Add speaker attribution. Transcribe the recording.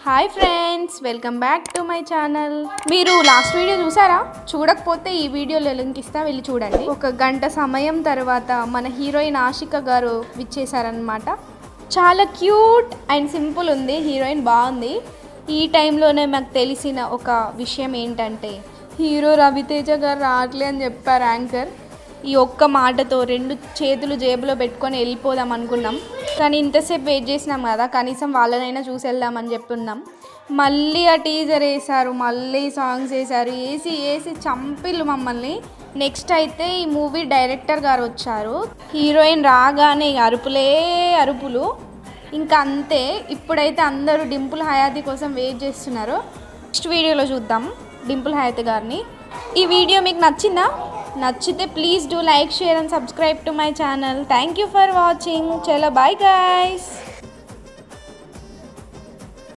Speaker 1: Hi friends, welcome back to my channel. మీరు last video చూసారా? చూడకపోతే ఈ వీడియోలో లింక్ ఇస్తా, వెళ్ళి చూడండి. ఒక గంట సమయం తర్వాత మన హీరోయిన్ ఆషిక గారు విచ్చేసారనమాట. చాలా క్యూట్ అండ్ సింపుల్ ఉంది. హీరోయిన్ బాగుంది. ఈ టైంలోనే మాకు తెలిసిన ఒక విషయం ఏంటంటే హీరో రవితేజ గారు రావట్లే అని చెప్పారు యాంకర్. ఈ ఒక్క మాటతో 2 చేతులు జేబులో పెట్టుకొని వెళ్ళిపోదాం అనుకున్నాం. కానీ ఇంతసేపు వెయిట్ చేసినాం కదా, కనీసం వాళ్ళనైనా చూసి వెళ్దామని చెప్పున్నాం. మళ్ళీ ఆ టీజర్ వేశారు, మళ్ళీ సాంగ్స్ వేశారు, వేసి చంపిల్లు మమ్మల్ని. నెక్స్ట్ అయితే ఈ మూవీ డైరెక్టర్ గారు వచ్చారు. హీరోయిన్ రాగానే అరుపులే అరుపులు, ఇంకా అంతే. ఇప్పుడైతే అందరూ డింపుల్ హయాతి కోసం వెయిట్ చేస్తున్నారు. నెక్స్ట్ వీడియోలో చూద్దాం డింపుల్ హయాతి గారిని. ఈ వీడియో మీకు నచ్చిందా? నచ్చితే please do like, share and subscribe to my channel. Thank you for watching. చలో బాయ్ గైస్.